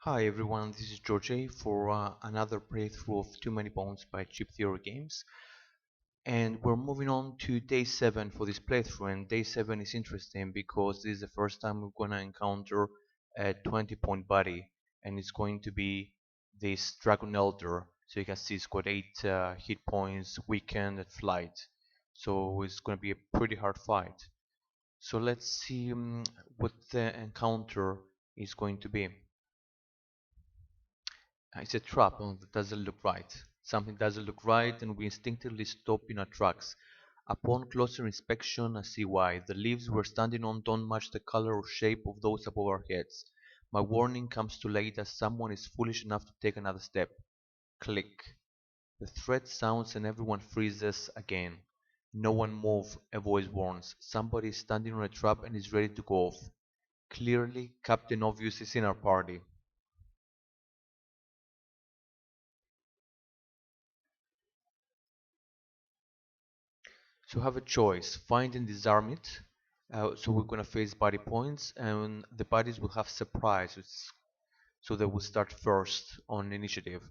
Hi everyone, this is George for another playthrough of Too Many Bones by Chip Theory Games, and we're moving on to day 7 for this playthrough. And day 7 is interesting because this is the first time we're gonna encounter a 20-point body, and it's going to be this Dragon Elder. So you can see it's got 8 hit points, weakened at flight, so it's gonna be a pretty hard fight. So let's see what the encounter is going to be. It's a trap that doesn't look right. Something doesn't look right, and we instinctively stop in our tracks. Upon closer inspection, I see why. The leaves we're standing on don't match the color or shape of those above our heads. My warning comes too late as someone is foolish enough to take another step. Click. The threat sounds and everyone freezes again. No one move, a voice warns. Somebody is standing on a trap and is ready to go off. Clearly, Captain Obvious is in our party. So have a choice, find and disarm it. So we're gonna face body points, and the bodies will have surprises. So they will start first on initiative,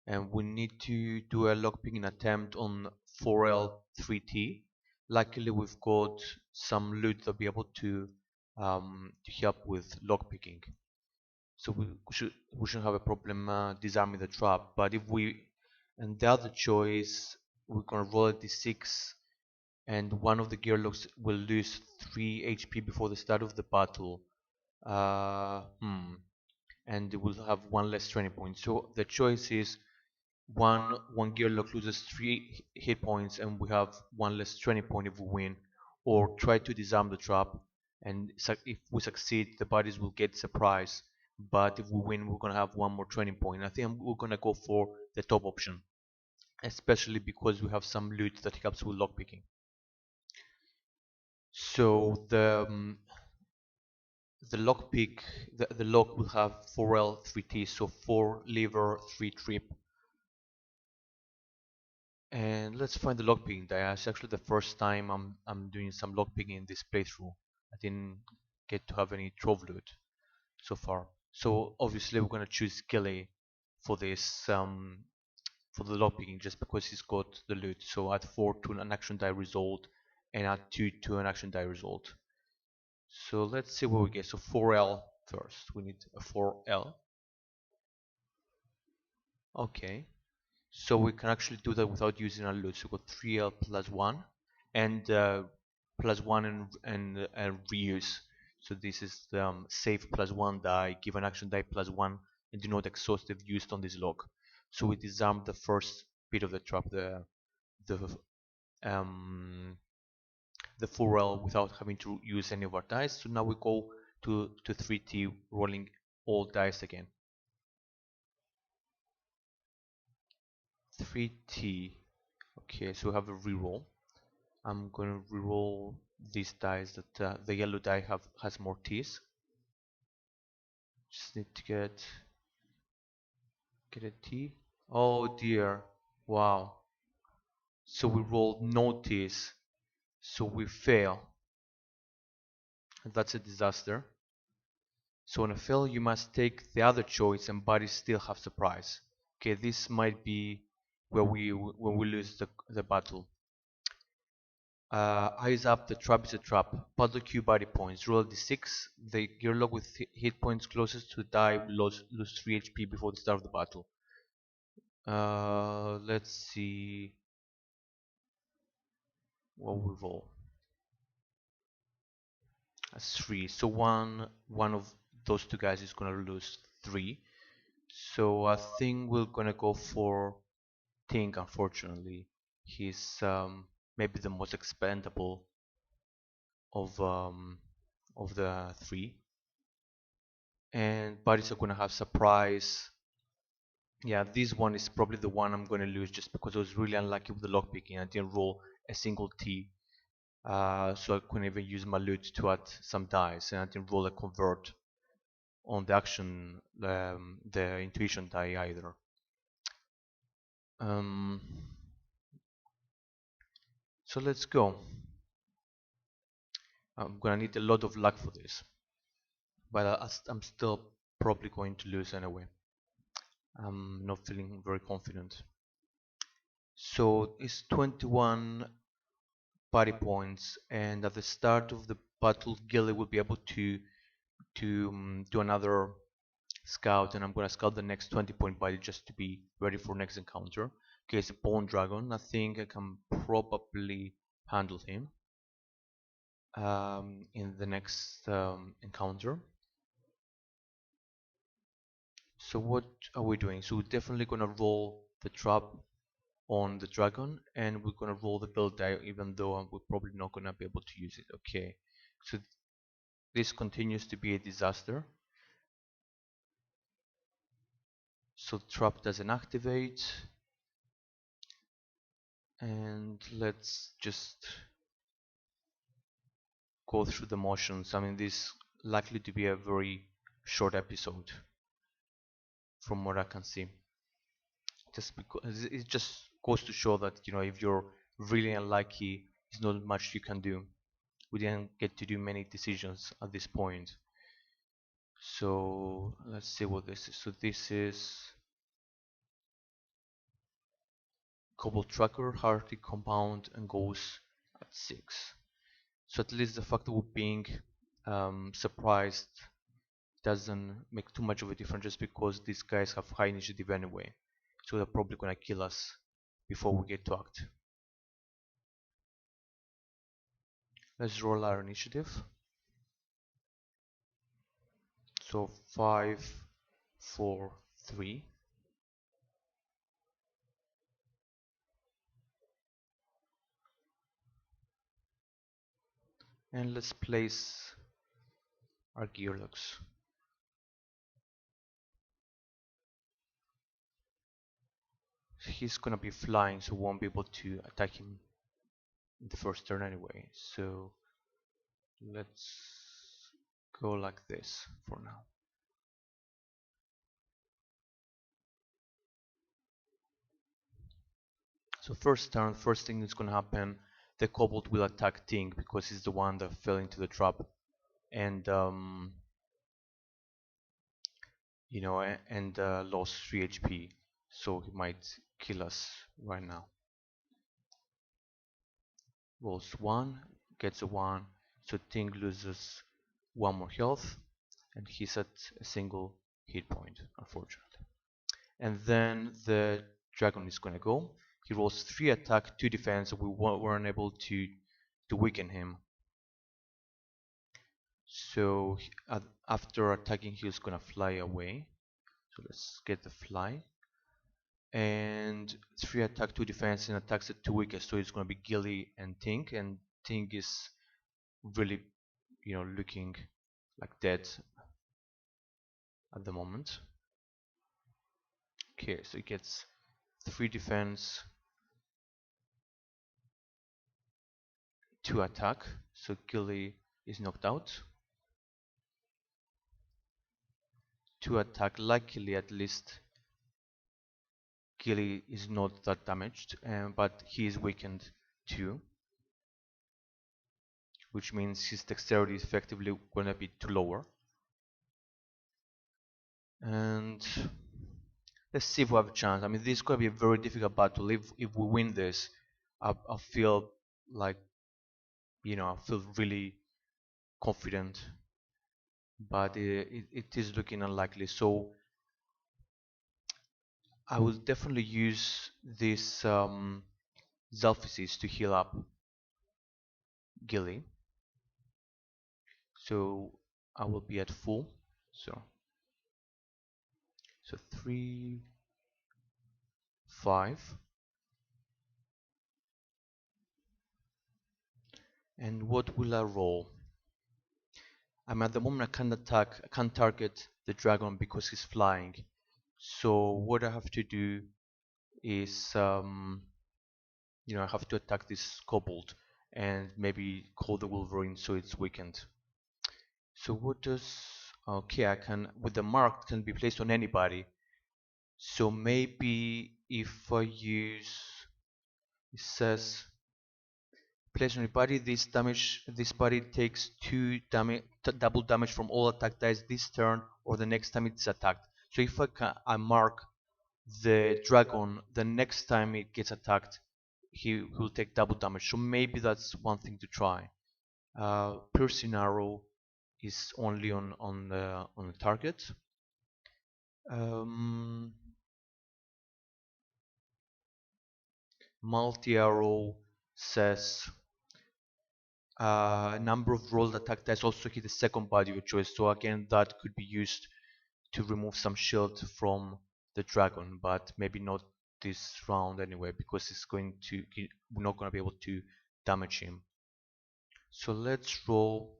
and we need to do a lockpicking attempt on 4L 3T. Luckily, we've got some loot that'll be able to help with lockpicking. So we shouldn't have a problem disarming the trap. But if we and the other choice, we're gonna roll a d6 and one of the Gearlocs will lose 3 HP before the start of the battle. Uh, hmm. And it will have one less training point. So the choice is one Gearloc loses 3 hit points and we have one less training point if we win, or try to disarm the trap. And if we succeed, the bodies will get surprise. But if we win, we're gonna have one more training point. I think we're gonna go for the top option, especially because we have some loot that helps with lockpicking. So the lockpick, the lock will have 4L 3T, so 4 lever 3 trip. And let's find the lockpicking die. It's actually the first time I'm doing some lockpicking in this playthrough. I didn't get to have any trove loot so far. So obviously we're gonna choose Skilly for this for the lockpicking just because he's got the loot. So add 4 to an action die result and add 2 to an action die result. So let's see what we get. So 4L first. We need a 4L. Okay. So we can actually do that without using our loot. So we got 3L plus 1 and plus 1 and reuse. So this is the save plus 1 die, give an action die plus 1, and do not exhaustive used on this lock. So we disarmed the first bit of the trap, the um, the 4L without having to use any of our dice. So now we go to 3T, rolling all dice again. 3T. Okay, so we have a reroll. I'm gonna reroll these dice that the yellow die has more T's. Just need to get a T. Oh dear. Wow. So we rolled no T's. So we fail. That's a disaster. So on a fail, you must take the other choice, and bodies still have surprise. Okay, this might be where we lose the battle. Eyes up, the trap is a trap. Puzzle Q body points. Roll a d6. The Gearloc with hit points closest to the die will lose 3 HP before the start of the battle. Let's see what we roll. That's 3. So one of those two guys is gonna lose 3. So I think we're gonna go for Tink. Unfortunately, he's maybe the most expendable of um, of the 3. And bodies are gonna have surprise. Yeah, this one is probably the one I'm gonna lose just because I was really unlucky with the lockpicking. I didn't roll a single T, so I couldn't even use my loot to add some dice, and I didn't roll a convert on the action, the intuition die either. Um, so let's go. I'm gonna need a lot of luck for this, but I'm still probably going to lose anyway. I'm not feeling very confident. So it's 21 party points, and at the start of the battle, Gilly will be able to do another scout, and I'm gonna scout the next 20-point party just to be ready for next encounter. Okay, it's a Bone Dragon. I think I can probably handle him in the next encounter. So what are we doing? So we're definitely gonna roll the trap on the dragon, and we're gonna roll the build die, even though we're probably not gonna be able to use it. Okay, so this continues to be a disaster. So the trap doesn't activate, and let's just go through the motions. I mean, this is likely to be a very short episode from what I can see. Just because it just goes to show that, you know, if you're really unlucky, there's not much you can do. We didn't get to do many decisions at this point. So let's see what this is. So this is Cobalt Tracker, Hardy Compound, and goes at 6. So at least the fact that we're being surprised doesn't make too much of a difference, just because these guys have high initiative anyway. So they're probably gonna kill us before we get to act. Let's roll our initiative. So 5, 4, 3. And let's place our Gearlocs. He's gonna be flying, so we won't be able to attack him in the first turn anyway. So let's go like this for now. So first turn, first thing that's gonna happen, the Kobold will attack Ting because he's the one that fell into the trap, and you know, and lost 3 HP, so he might kill us right now. Rolls 1, gets a 1, so Ting loses 1 more health, and he's at a single hit point, unfortunately. And then the dragon is gonna go. He rolls 3 attack, 2 defense, so we weren't able to weaken him. So after attacking, he's gonna fly away. So let's get the fly. And 3 attack, 2 defense, and attacks at 2 weakest. So it's gonna be Gilly and Tink, and Tink is really, you know, looking like dead at the moment. Okay, so he gets 3 defense, 2 attack. So Gilly is knocked out. 2 attack. Luckily, at least Gilly is not that damaged, but he is weakened too, which means his dexterity is effectively gonna be too lower. And let's see if we have a chance. I mean, this is gonna be a very difficult battle. If we win this, I feel like, you know, I feel really confident, but it is looking unlikely. So I will definitely use this Zelphysis to heal up Gilly. So I will be at full. So 3, 5. And what will I roll? At the moment I can't target the dragon because he's flying. So what I have to do is, you know, I have to attack this kobold and maybe call the Wolverine so it's weakened. So what does, okay, I can, with the mark, can be placed on anybody. So maybe if I use, it says Place on your body. This body takes double damage from all attack dice this turn or the next time it's attacked. So if I mark the dragon, the next time it gets attacked, he will take double damage. So maybe that's one thing to try. Piercing arrow is only on the target. Um, Multi arrow says number of rolled attack dice also hit the second body of your choice. So again, that could be used to remove some shield from the dragon, but maybe not this round anyway, because we're not going to be able to damage him. So let's roll.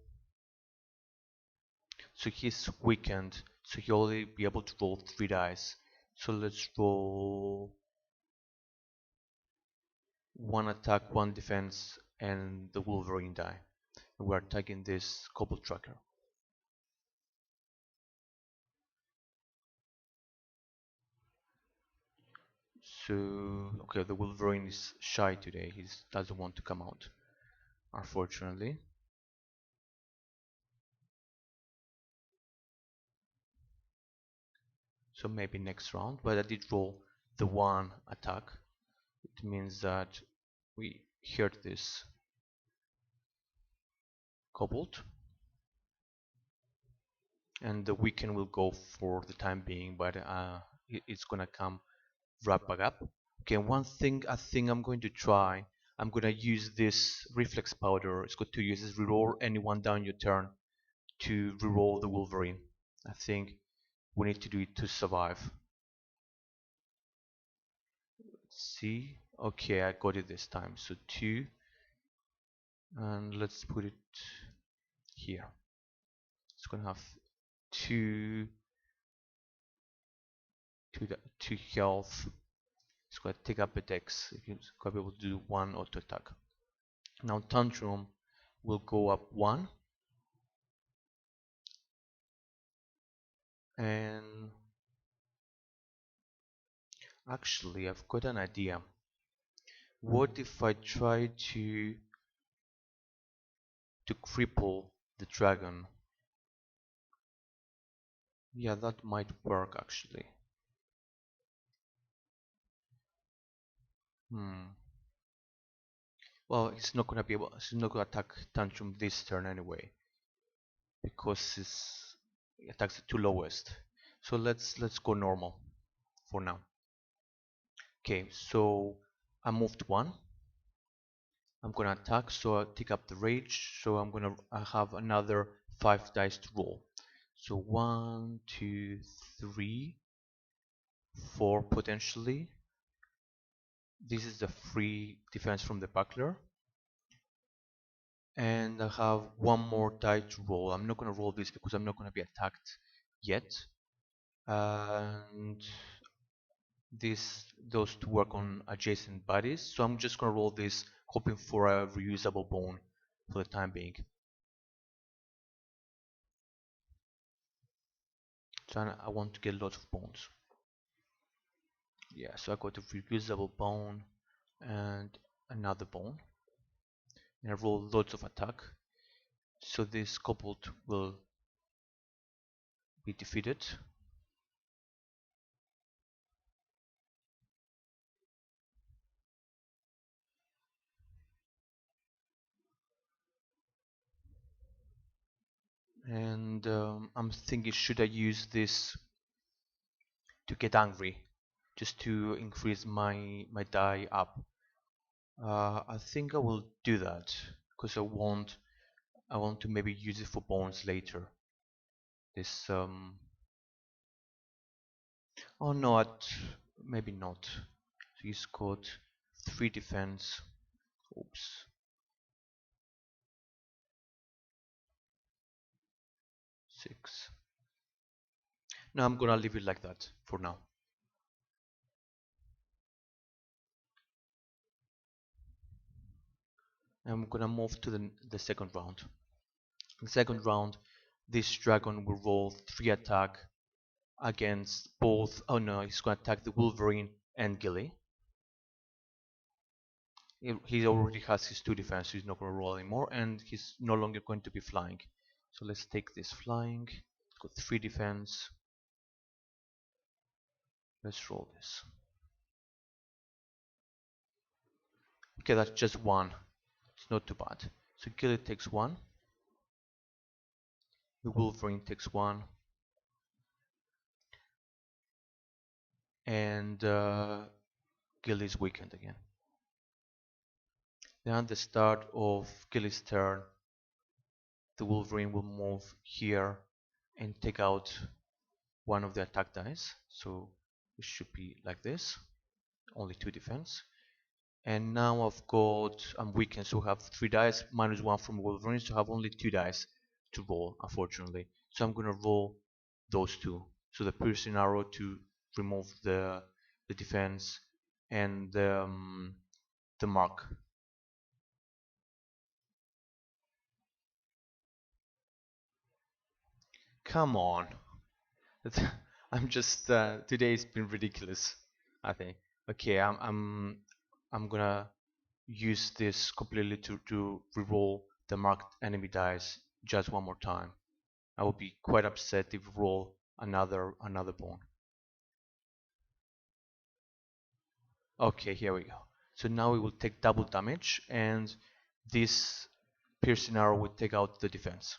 So he's weakened, so he'll only be able to roll 3 dice. So let's roll 1 attack, 1 defense, and the Wolverine die. And we're attacking this Kobold Tracker. So, okay, the Wolverine is shy today. He doesn't want to come out, unfortunately. So maybe next round, but I did roll the 1 attack. It means that we hurt this Kobold. And the weaken will go for the time being, but it's gonna come right back up. Okay, one thing I think I'm going to try, I'm gonna use this reflex powder. It's got 2 uses: reroll anyone down your turn to reroll the Wolverine. I think we need to do it to survive. Let's see. Okay, I got it this time. So 2, and let's put it here. It's gonna have 2 2 health. It's going to take up a dex. It's going to be able to do 1 auto attack. Now Tantrum will go up 1. And actually, I've got an idea. What if I try to cripple the dragon? Yeah, that might work actually. Well, he's not gonna attack Tantrum this turn anyway, because he attacks the 2 lowest. So let's go normal for now. Okay, so I moved 1. I'm gonna attack, so I take up the rage. So I have another 5 dice to roll. So 1, 2, 3, 4 potentially. This is the free defense from the buckler. And I have 1 more die to roll. I'm not gonna roll this because I'm not gonna be attacked yet. And those to work on adjacent bodies. So I'm just gonna roll this, hoping for a reusable bone for the time being. So I want to get lots of bones. Yeah, so I got a reusable bone and another bone. And I roll lots of attack. So this kobold will be defeated. And I'm thinking, should I use this to get angry, just to increase my die up? I think I will do that because I want to maybe use it for bones later. This oh no, maybe not. So he's got 3 defense. Oops. 6. No, I'm gonna leave it like that for now. I'm gonna move to the second round. In the second round, this dragon will roll 3 attack against both. Oh no, he's gonna attack the Wolverine and Gilly. He already has his 2 defense, so he's not going to roll anymore, and he's no longer going to be flying. So let's take this flying. Got 3 defense. Let's roll this. Okay, that's just 1. It's not too bad. So Gilly takes 1. The Wolverine takes 1. And Gilly is weakened again. Then at the start of Gilly's turn, the Wolverine will move here and take out one of the attack dice. So it should be like this. Only 2 defense. And now I'm weakened, so I have 3 dice minus 1 from Wolverine, so I have only 2 dice to roll, unfortunately. So I'm gonna roll those 2. So the piercing arrow to remove the defense and the mark. Come on. I'm just today's been ridiculous, I think. Okay, I'm gonna use this completely to reroll the marked enemy dice just one more time. I would be quite upset if we roll another bone. Okay, here we go. So now we will take double damage, and this piercing arrow will take out the defense.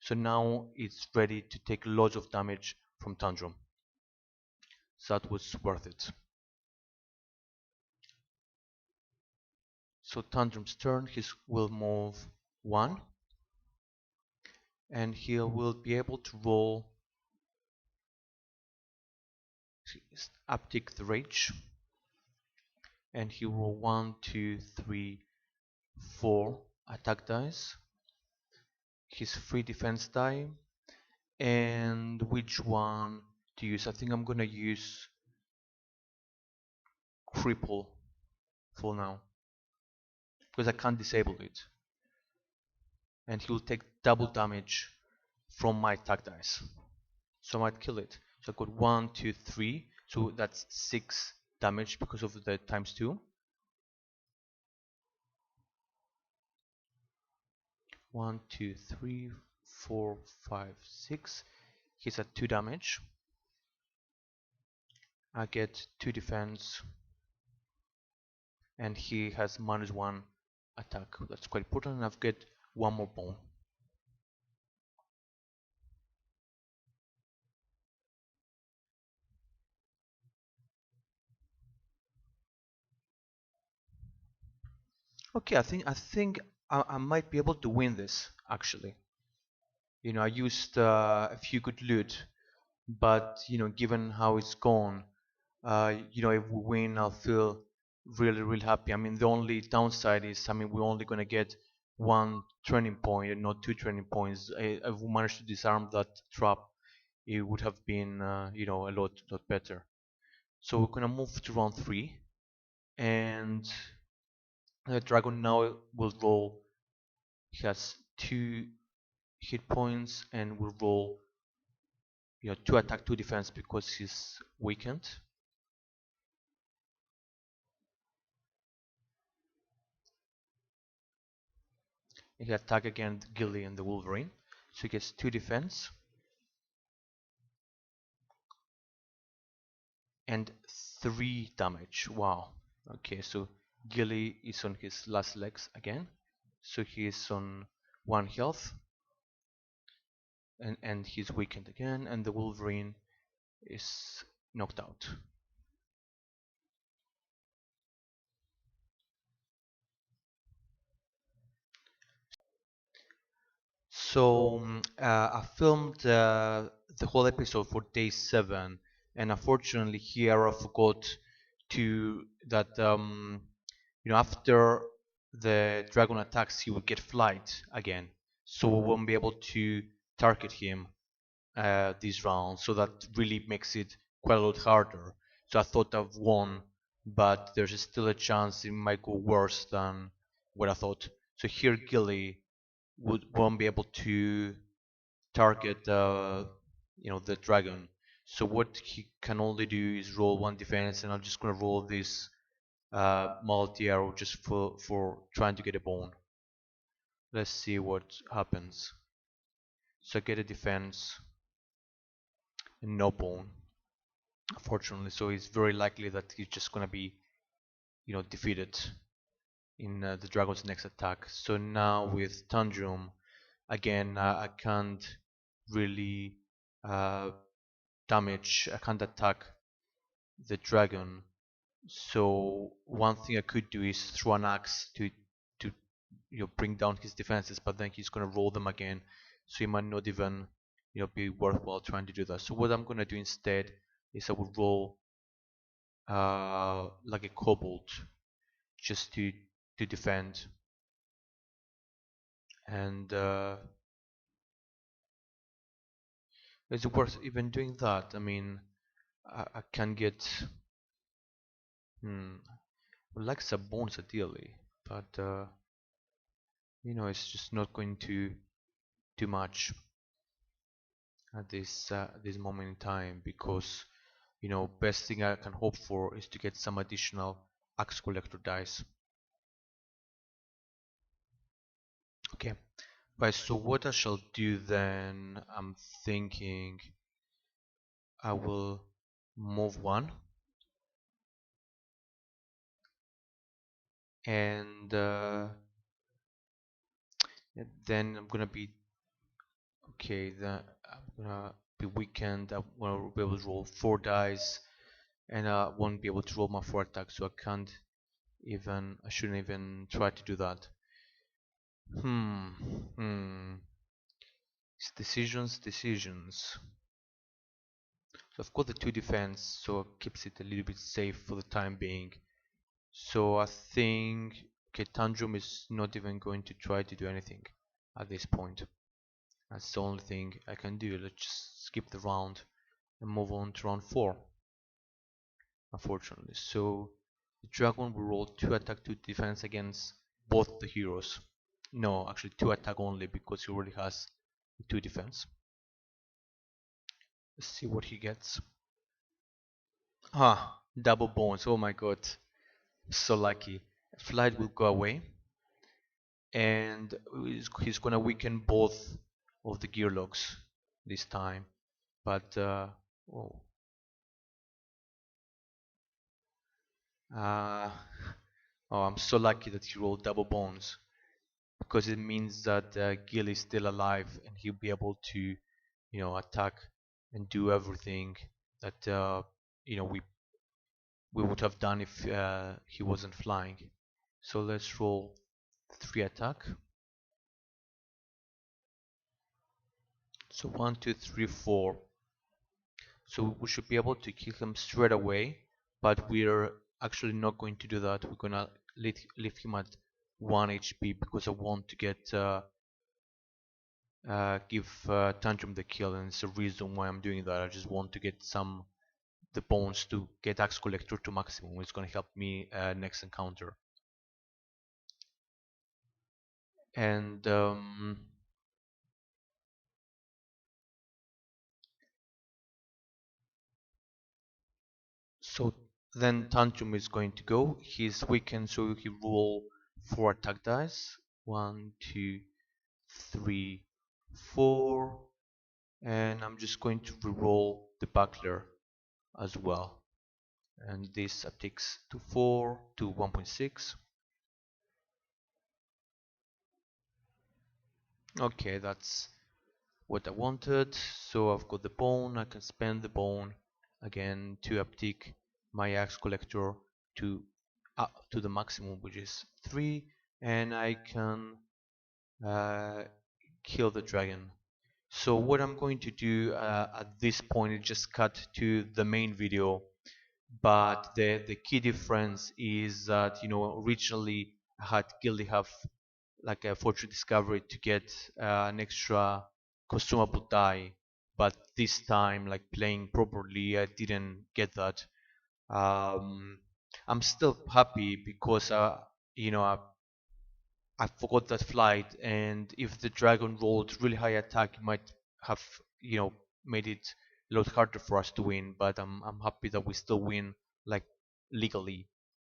So now it's ready to take lots of damage from Tantrum. So that was worth it. So Tantrum's turn, he will move 1, and he will be able to roll uptick the rage, and he will 1, 2, 3, 4 attack dice, his 3 defense die, and which one to use? I think I'm gonna use cripple for now because I can't disable it, and he will take double damage from my attack dice, so I might kill it. So I got 1, 2, 3, so that's 6 damage because of the times 2. 1, 2, 3, 4, 5, 6. He's at 2 damage. I get 2 defense, and he has minus 1 attack. That's quite important, and I've got 1 more bone. Okay, I might be able to win this actually. I used a few good loot, but given how it's gone, if we win, I'll feel really, really happy. I mean, the only downside is, I mean, we're only gonna get 1 training point and not 2 training points. If we managed to disarm that trap, it would have been, a lot better. So we're gonna move to round 3, and the dragon now will roll. He has 2 hit points and will roll, 2 attack, 2 defense because he's weakened. He attack against Gilly and the Wolverine, so he gets 2 defense and 3 damage. Wow. Okay, so Gilly is on his last legs again, so he is on 1 health, and he's weakened again, and the Wolverine is knocked out. So I filmed the whole episode for day 7, and unfortunately here I forgot to that after the dragon attacks he will get flight again, so we won't be able to target him this round. So that really makes it quite a lot harder. So I thought I've won, but there's still a chance it might go worse than what I thought. So here Gilly won't be able to target the dragon. So what he can only do is roll 1 defense, and I'm just gonna roll this multi arrow just for trying to get a bone. Let's see what happens. So I get a defense and no bone, unfortunately. So it's very likely that he's just gonna be, defeated in the dragon's next attack. So now with Tantrum, again, I can't really uh, damage. I can't attack the dragon. So one thing I could do is throw an axe to bring down his defenses, but then he's gonna roll them again, so it might not even be worthwhile trying to do that. So what I'm gonna do instead is I would roll like a kobold just to defend, and is it worth even doing that? I mean, I can get hmm, like some bones ideally, but it's just not going to do much at this moment in time, because best thing I can hope for is to get some additional axe collector dice. Okay, right, so what I shall do then, I'm thinking I will move one, and then I'm gonna be okay. Then I'm gonna be weakened. I will be able to roll 4 dice, and I won't be able to roll my 4 attacks, so I can't even. I shouldn't even try to do that. Hmm. Hmm. It's decisions. So I've got the 2 defense, so it keeps it a little bit safe for the time being. So I think, okay, Tantrum is not even going to try to do anything at this point. That's the only thing I can do. Let's just skip the round and move on to round 4, unfortunately. So the dragon will roll 2 attack, 2 defense against both the heroes. No, actually 2 attack only, because he already has 2 defense. Let's see what he gets. Ah, double bones. Oh my god. So lucky. Flight will go away, and he's gonna weaken both of the gearlocks this time. But oh, uh, oh, I'm so lucky that he rolled double bones, because it means that Gil is still alive and he'll be able to, attack and do everything that we would have done if he wasn't flying. So let's roll 3 attack. So 1, 2, 3, 4. So we should be able to kill him straight away, but we're actually not going to do that. We're gonna leave him at 1 HP, because I want to give Tantrum the kill, and it's the reason why I'm doing that. I just want to get the bones to get Axe Collector to maximum. It's gonna help me next encounter. And so then Tantrum is going to go. He's weakened, so he roll 4 attack dice. 1, 2, 3, 4, and I'm just going to reroll the buckler as well. And this upticks to 4 to 1.6. Okay, that's what I wanted. So I've got the bone. I can spend the bone again to uptick my axe collector to to the maximum, which is 3, and I can uh, kill the dragon. So what I'm going to do at this point is just cut to the main video, but the key difference is that originally I had Gildy have like a fortune discovery to get an extra consumable die, but this time, like playing properly, I didn't get that. um, I'm still happy because I forgot that flight, and if the dragon rolled really high attack, it might have made it a lot harder for us to win. But I'm happy that we still win, like, legally.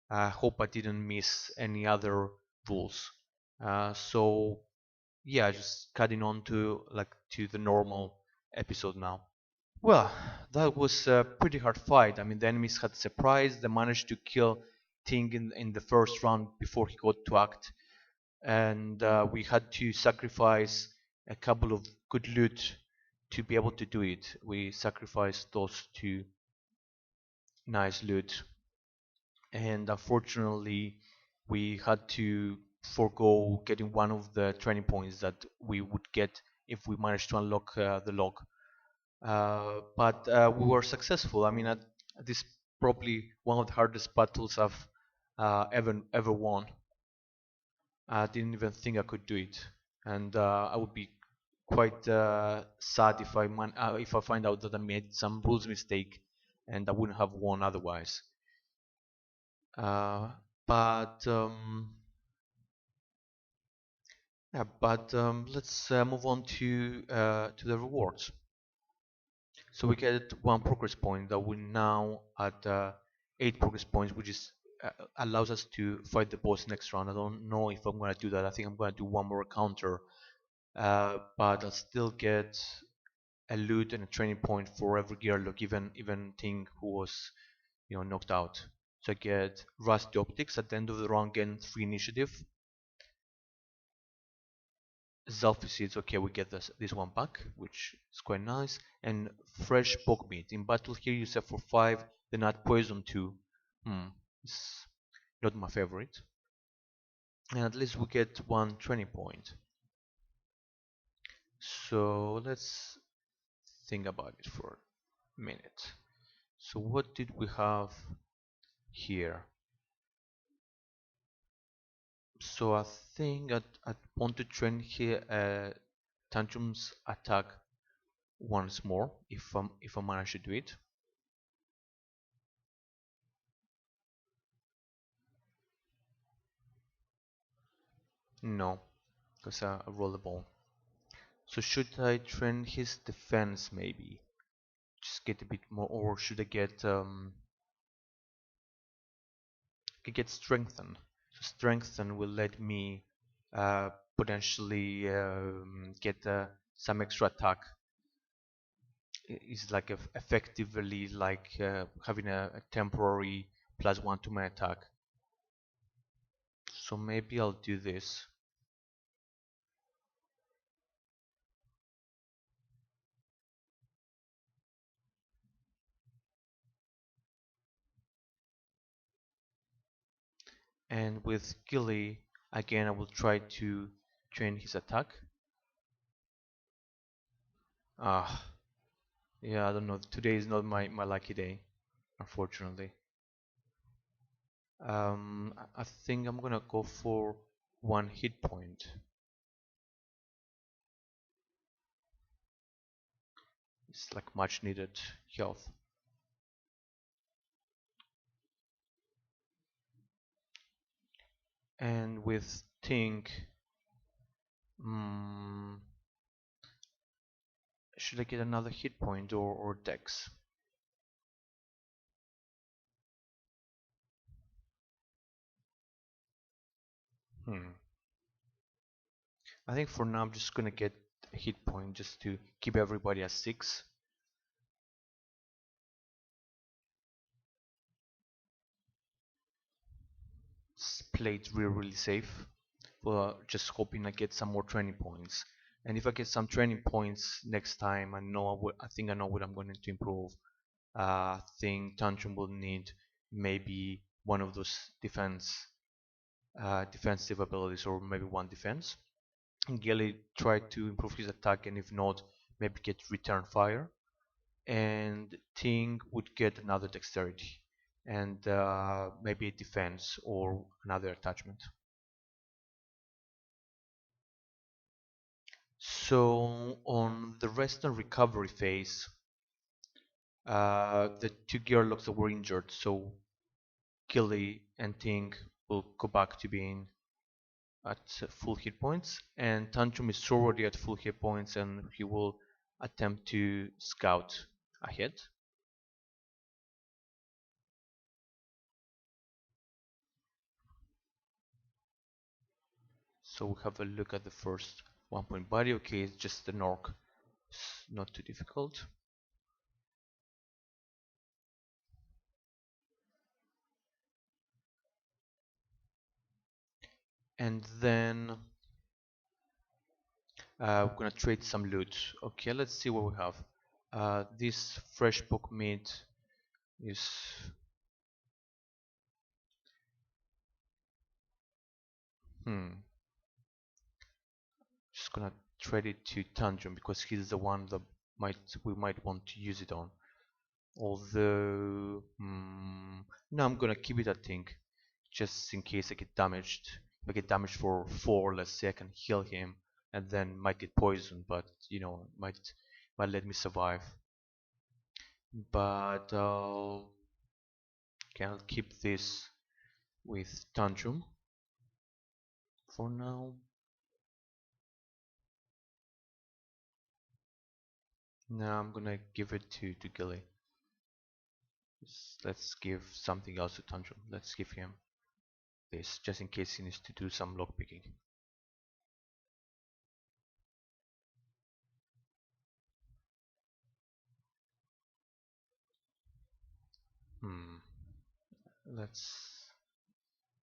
I hope I didn't miss any other rules. So yeah, just cutting on to the normal episode now. Well, that was a pretty hard fight. I mean, the enemies had surprised. They managed to kill Ting in the first round before he got to act, and we had to sacrifice a couple of good loot to be able to do it. We sacrificed those two nice loot, and unfortunately, we had to forego getting one of the training points that we would get if we managed to unlock the log. But we were successful. I mean, this is probably one of the hardest battles I've ever won. I didn't even think I could do it, and I would be quite sad if I find out that I made some rules mistake, and I wouldn't have won otherwise. Uh, but yeah, but let's move on to the rewards. So we get one progress point that we're now at 8 progress points, which is allows us to fight the boss next round. I don't know if I'm gonna do that. I think I'm gonna do one more counter, but I'll still get a loot and a training point for every Gearloc, even Ting who was knocked out. So I get Rusty Optics at the end of the round, gain 3 initiative. Selfie seeds, okay, we get this one back, which is quite nice. And fresh poke meat. In battle here you set for 5, then add poison 2. It's not my favorite. And at least we get one training point. So let's think about it for a minute. So what did we have here? So I think I want to train here Tantrum's attack once more if I manage to do it. No, because I rolled the ball. So should I train his defense maybe? Just get a bit more, or should I get strengthen? So strengthen will let me potentially get some extra attack. It's like effectively like having a temporary +1 to my attack. So maybe I'll do this. And with Gilly, again I will try to train his attack. Ah, yeah, I don't know. Today is not my lucky day, unfortunately. I think I'm gonna go for 1 hit point. It's like much needed health. And with Tink, mm, should I get another hit point or Dex? Hmm. I think for now I'm just gonna get a hit point just to keep everybody at 6. Played really safe. Just hoping I get some more training points. And if I get some training points next time, I think I know what I'm going to improve. I think Tantrum will need maybe one of those defensive abilities, or maybe one defense. And Gilly tried to improve his attack, and if not, maybe get return fire. And Ting would get another dexterity, and maybe a defense or another attachment. So on the rest and recovery phase, the two Gearlocs that were injured, so Gilly and Ting, will go back to being at full hit points, and Tantrum is already at full hit points, and he will attempt to scout ahead. So we have a look at the first 1 point body. Okay, it's just an orc. It's not too difficult. And then we're gonna trade some loot. Okay, let's see what we have. This fresh poke meat is hmm. Just gonna trade it to Tantrum because he's the one that we might want to use it on. Although, no, I'm gonna keep it, I think, just in case I get damaged. If I get damaged for 4, let's say, I can heal him, and then might get poisoned, but might let me survive. But I'll keep this with Tantrum for now. Now I'm gonna give it to Gilly. Let's give something else to Tantrum. Let's give him this, just in case he needs to do some lockpicking. Hmm. Let's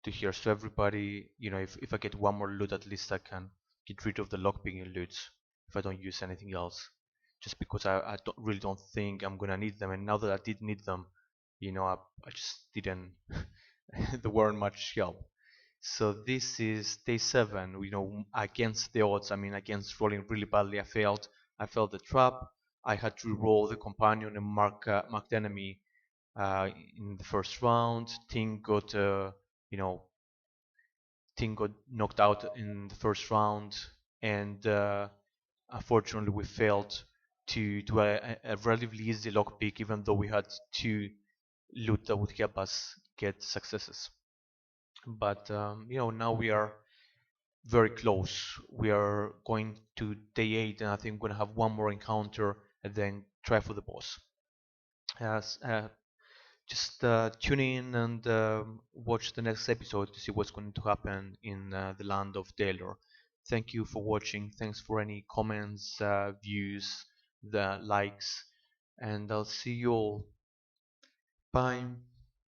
do here. So everybody, if I get one more loot, at least I can get rid of the lockpicking loots if I don't use anything else. Just because I really don't think I'm gonna need them, and now that I did need them, I just didn't. There weren't much help. So this is day 7. Against the odds. I mean, against rolling really badly, I failed. I failed the trap. I had to roll the companion and marked enemy in the first round. You know, Ting got knocked out in the first round, and unfortunately, we failed to do a relatively easy lockpick, even though we had 2 loot that would help us get successes. But now we are very close. We are going to day 8, and I think we're gonna have one more encounter and then try for the boss. As Just tune in and watch the next episode to see what's going to happen in the land of Daelor. Thank you for watching. Thanks for any comments, views, the likes, and I'll see you all. Bye.